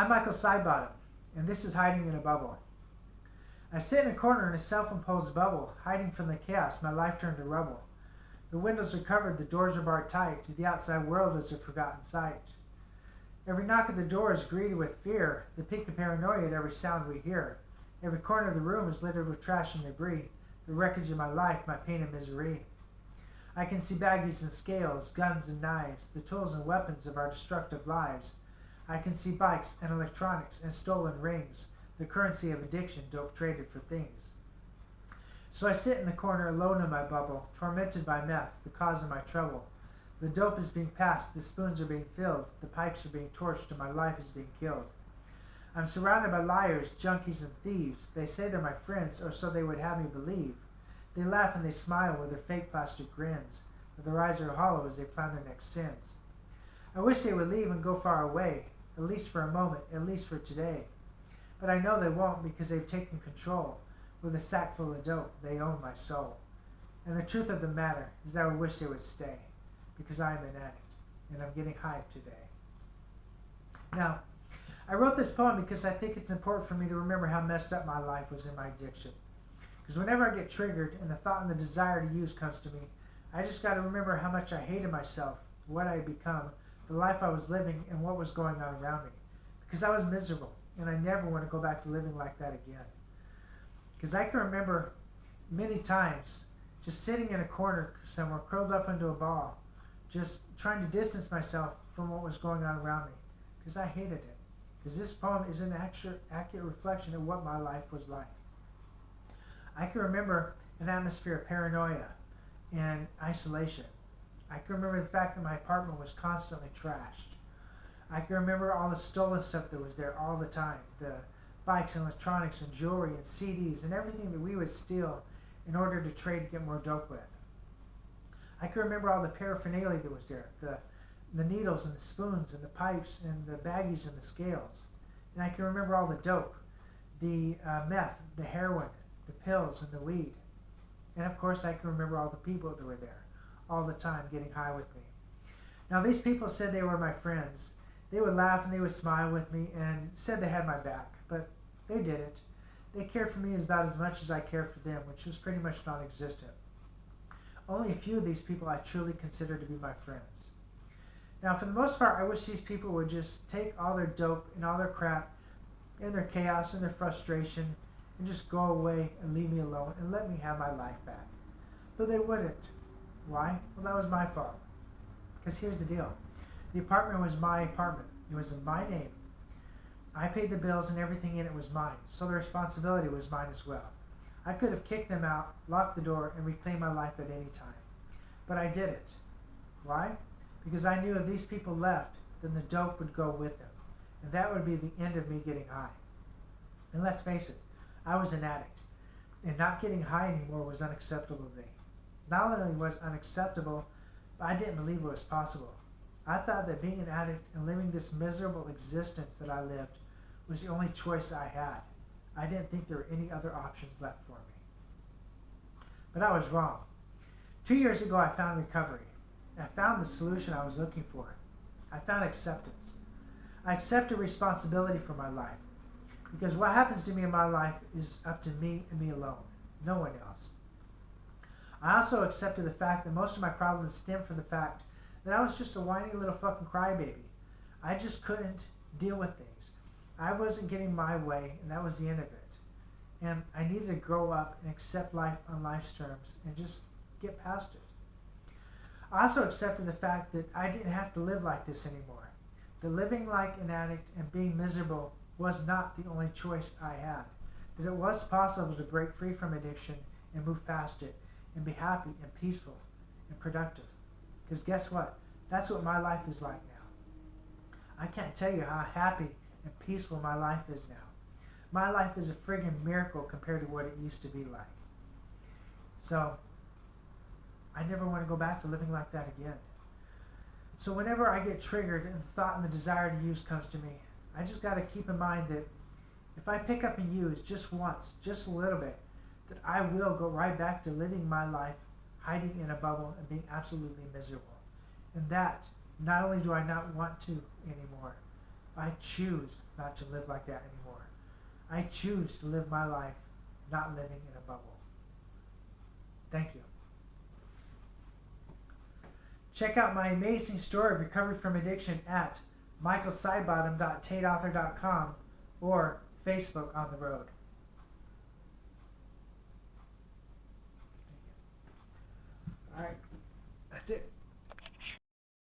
I'm Michael Sidebottom, and this is Hiding in a Bubble. I sit in a corner in a self-imposed bubble, hiding from the chaos my life turned to rubble. The windows are covered, the doors are barred tight, the outside world is a forgotten sight. Every knock at the door is greeted with fear, the peak of paranoia at every sound we hear. Every corner of the room is littered with trash and debris, the wreckage of my life, my pain and misery. I can see baggies and scales, guns and knives, the tools and weapons of our destructive lives. I can see bikes and electronics and stolen rings, the currency of addiction, dope traded for things. So I sit in the corner alone in my bubble, tormented by meth, the cause of my trouble. The dope is being passed, the spoons are being filled, the pipes are being torched, and my life is being killed. I'm surrounded by liars, junkies, and thieves. They say they're my friends, or so they would have me believe. They laugh and they smile with their fake plastic grins, but their eyes are hollow as they plan their next sins. I wish they would leave and go far away, at least for a moment, at least for today. But I know they won't because they've taken control. With a sack full of dope, they own my soul. And the truth of the matter is that I wish they would stay, because I am an addict, and I'm getting high today. Now, I wrote this poem because I think it's important for me to remember how messed up my life was in my addiction. Because whenever I get triggered and the thought and the desire to use comes to me, I just got to remember how much I hated myself, what I had become, the life I was living, and what was going on around me. Because I was miserable, and I never want to go back to living like that again. Because I can remember many times just sitting in a corner somewhere, curled up into a ball, just trying to distance myself from what was going on around me. Because I hated it. Because this poem is an accurate reflection of what my life was like. I can remember an atmosphere of paranoia and isolation. I can remember the fact that my apartment was constantly trashed. I can remember all the stolen stuff that was there all the time. The bikes and electronics and jewelry and CDs and everything that we would steal in order to trade to get more dope with. I can remember all the paraphernalia that was there. The needles and the spoons and the pipes and the baggies and the scales. And I can remember all the dope, the meth, the heroin, the pills and the weed. And of course I can remember all the people that were there all the time getting high with me. Now these people said they were my friends. They would laugh and they would smile with me and said they had my back, but they didn't. They cared for me about as much as I cared for them, which was pretty much non-existent. Only a few of these people I truly consider to be my friends. Now for the most part, I wish these people would just take all their dope and all their crap and their chaos and their frustration and just go away and leave me alone and let me have my life back. But they wouldn't. Why? Well, that was my fault. Because here's the deal. The apartment was my apartment. It was in my name. I paid the bills and everything in it was mine, so the responsibility was mine as well. I could have kicked them out, locked the door, and reclaimed my life at any time. But I didn't. Why? Because I knew if these people left, then the dope would go with them. And that would be the end of me getting high. And let's face it, I was an addict. And not getting high anymore was unacceptable to me. Not only was it unacceptable, but I didn't believe it was possible. I thought that being an addict and living this miserable existence that I lived was the only choice I had. I didn't think there were any other options left for me. But I was wrong. 2 years ago, I found recovery. I found the solution I was looking for. I found acceptance. I accepted responsibility for my life. Because what happens to me in my life is up to me and me alone, no one else. I also accepted the fact that most of my problems stem from the fact that I was just a whiny little fucking crybaby. I just couldn't deal with things. I wasn't getting my way, and that was the end of it. And I needed to grow up and accept life on life's terms and just get past it. I also accepted the fact that I didn't have to live like this anymore. That living like an addict and being miserable was not the only choice I had. That it was possible to break free from addiction and move past it and be happy and peaceful and productive. Because guess what? That's what my life is like now. I can't tell you how happy and peaceful my life is now. My life is a friggin' miracle compared to what it used to be like. So, I never want to go back to living like that again. So whenever I get triggered and the thought and the desire to use comes to me, I just got to keep in mind that if I pick up and use just once, just a little bit, that I will go right back to living my life, hiding in a bubble and being absolutely miserable. And that, not only do I not want to anymore, I choose not to live like that anymore. I choose to live my life not living in a bubble. Thank you. Check out my amazing story of recovery from addiction at michaelsidebottom.tateauthor.com or Facebook on the road. All right, that's it.